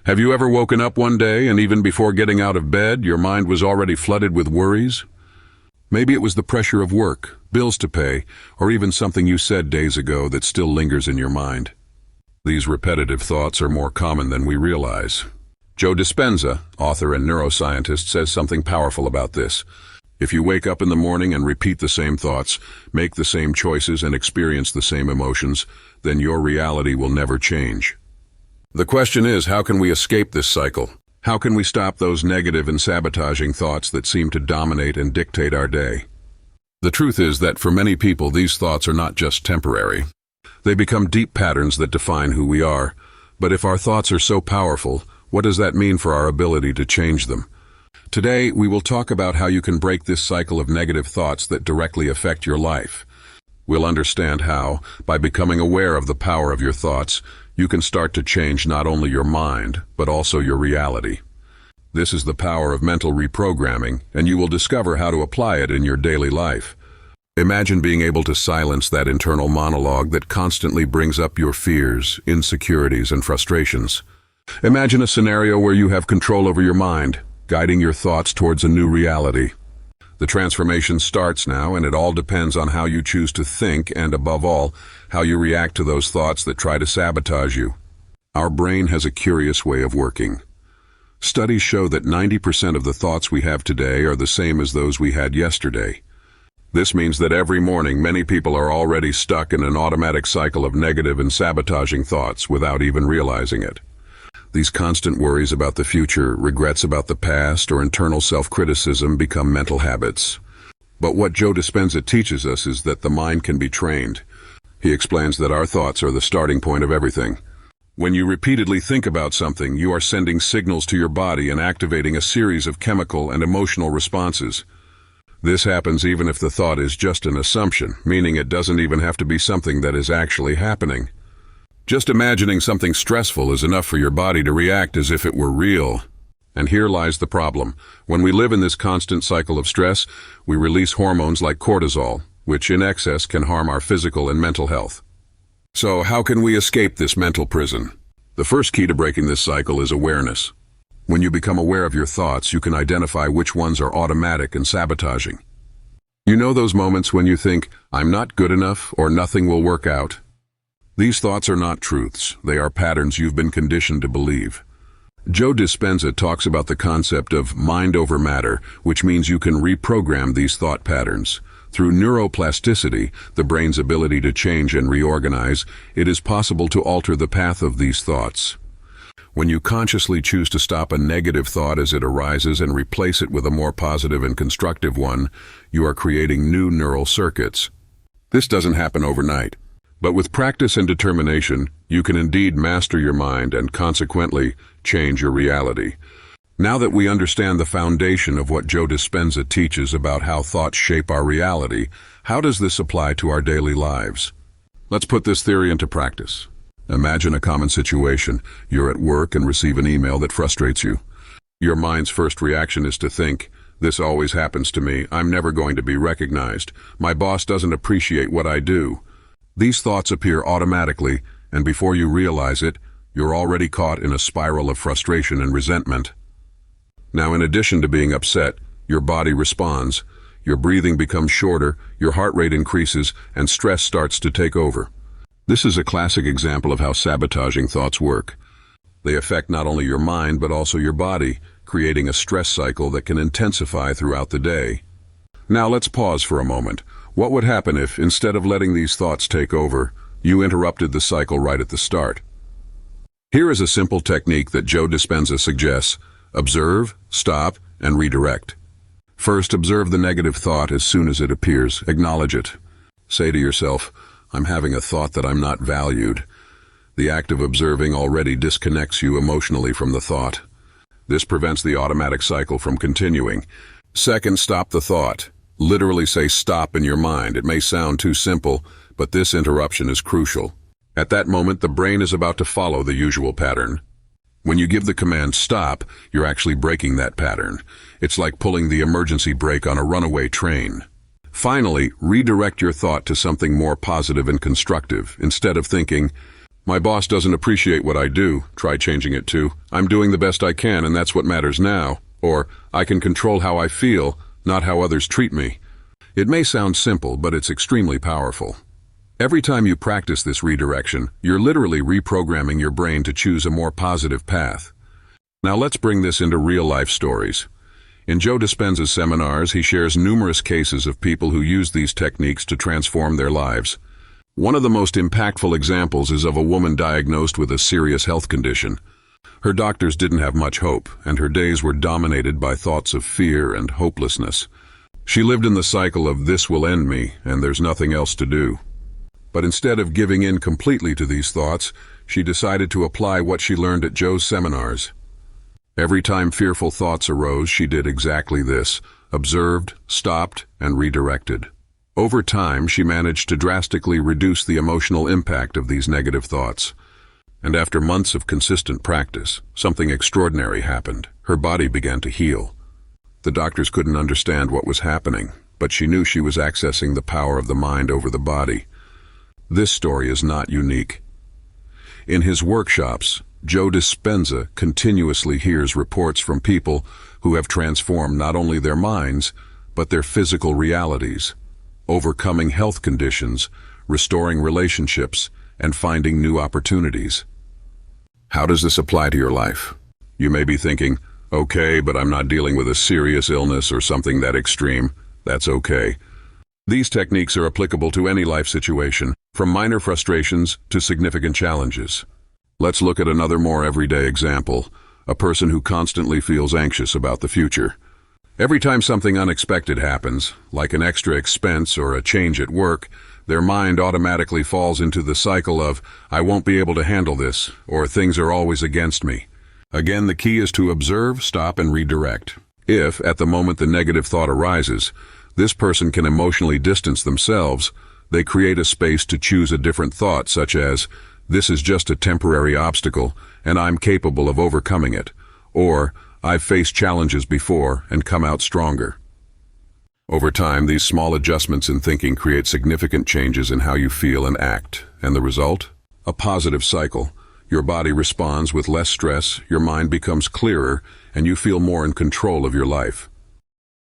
Have you ever woken up one day and even before getting out of bed, your mind was already flooded with worries? Maybe it was the pressure of work, bills to pay, or even something you said days ago that still lingers in your mind. These repetitive thoughts are more common than we realize. Joe Dispenza, author and neuroscientist, says something powerful about this. If you wake up in the morning and repeat the same thoughts, make the same choices and experience the same emotions, then your reality will never change. The question is, how can we escape this cycle? How can we stop those negative and sabotaging thoughts that seem to dominate and dictate our day? The truth is that for many people, these thoughts are not just temporary. They become deep patterns that define who we are. But if our thoughts are so powerful, what does that mean for our ability to change them? Today, we will talk about how you can break this cycle of negative thoughts that directly affect your life. We'll understand how, by becoming aware of the power of your thoughts, you can start to change not only your mind, but also your reality. This is the power of mental reprogramming, and you will discover how to apply it in your daily life. Imagine being able to silence that internal monologue that constantly brings up your fears, insecurities, and frustrations. Imagine a scenario where you have control over your mind, guiding your thoughts towards a new reality. The transformation starts now, and it all depends on how you choose to think and, above all, how you react to those thoughts that try to sabotage you. Our brain has a curious way of working. Studies show that 90% of the thoughts we have today are the same as those we had yesterday. This means that every morning many people are already stuck in an automatic cycle of negative and sabotaging thoughts without even realizing it. These constant worries about the future, regrets about the past, or internal self-criticism become mental habits. But what Joe Dispenza teaches us is that the mind can be trained. He explains that our thoughts are the starting point of everything. When you repeatedly think about something, you are sending signals to your body and activating a series of chemical and emotional responses. This happens even if the thought is just an assumption, meaning it doesn't even have to be something that is actually happening. Just imagining something stressful is enough for your body to react as if it were real. And here lies the problem. When we live in this constant cycle of stress, we release hormones like cortisol, which in excess can harm our physical and mental health. So how can we escape this mental prison? The first key to breaking this cycle is awareness. When you become aware of your thoughts, you can identify which ones are automatic and sabotaging. You know those moments when you think, "I'm not good enough," or "nothing will work out"? These thoughts are not truths. They are patterns you've been conditioned to believe. Joe Dispenza talks about the concept of mind over matter, which means you can reprogram these thought patterns. Through neuroplasticity, the brain's ability to change and reorganize, it is possible to alter the path of these thoughts. When you consciously choose to stop a negative thought as it arises and replace it with a more positive and constructive one, you are creating new neural circuits. This doesn't happen overnight. But with practice and determination, you can indeed master your mind and consequently change your reality. Now that we understand the foundation of what Joe Dispenza teaches about how thoughts shape our reality, how does this apply to our daily lives? Let's put this theory into practice. Imagine a common situation. You're at work and receive an email that frustrates you. Your mind's first reaction is to think, "This always happens to me. I'm never going to be recognized. My boss doesn't appreciate what I do." These thoughts appear automatically, and before you realize it, you're already caught in a spiral of frustration and resentment. Now, in addition to being upset, your body responds. Your breathing becomes shorter, your heart rate increases, and stress starts to take over. This is a classic example of how sabotaging thoughts work. They affect not only your mind, but also your body, creating a stress cycle that can intensify throughout the day. Now let's pause for a moment. What would happen if, instead of letting these thoughts take over, you interrupted the cycle right at the start? Here is a simple technique that Joe Dispenza suggests. Observe, stop, and redirect. First, observe the negative thought as soon as it appears. Acknowledge it. Say to yourself, "I'm having a thought that I'm not valued." The act of observing already disconnects you emotionally from the thought. This prevents the automatic cycle from continuing. Second, stop the thought. Literally say stop in your mind. It may sound too simple, but this interruption is crucial. At that moment, the brain is about to follow the usual pattern. When you give the command stop, you're actually breaking that pattern. It's like pulling the emergency brake on a runaway train. Finally, redirect your thought to something more positive and constructive. Instead of thinking, My boss doesn't appreciate what I do. Try changing it to, I'm doing the best I can and that's what matters now. Or, I can control how I feel, not how others treat me. It may sound simple, but it's extremely powerful. Every time you practice this redirection, you're literally reprogramming your brain to choose a more positive path. Now let's bring this into real-life stories. In Joe Dispenza's seminars, he shares numerous cases of people who use these techniques to transform their lives. One of the most impactful examples is of a woman diagnosed with a serious health condition. Her doctors didn't have much hope, and her days were dominated by thoughts of fear and hopelessness. She lived in the cycle of "this will end me, and there's nothing else to do." But instead of giving in completely to these thoughts, she decided to apply what she learned at Joe's seminars. Every time fearful thoughts arose, she did exactly this: observed, stopped, and redirected. Over time, she managed to drastically reduce the emotional impact of these negative thoughts. And after months of consistent practice, something extraordinary happened. Her body began to heal. The doctors couldn't understand what was happening, but she knew she was accessing the power of the mind over the body. This story is not unique. In his workshops, Joe Dispenza continuously hears reports from people who have transformed not only their minds, but their physical realities, overcoming health conditions, restoring relationships, and finding new opportunities. How does this apply to your life? You may be thinking, okay, but I'm not dealing with a serious illness or something that extreme. That's okay. These techniques are applicable to any life situation, from minor frustrations to significant challenges. Let's look at another more everyday example, a person who constantly feels anxious about the future. Every time something unexpected happens, like an extra expense or a change at work, their mind automatically falls into the cycle of, I won't be able to handle this, or things are always against me. Again, the key is to observe, stop, and redirect. If, at the moment the negative thought arises, this person can emotionally distance themselves, they create a space to choose a different thought, such as, this is just a temporary obstacle, and I'm capable of overcoming it. Or, I've faced challenges before and come out stronger. Over time, these small adjustments in thinking create significant changes in how you feel and act. And the result? A positive cycle. Your body responds with less stress, your mind becomes clearer, and you feel more in control of your life.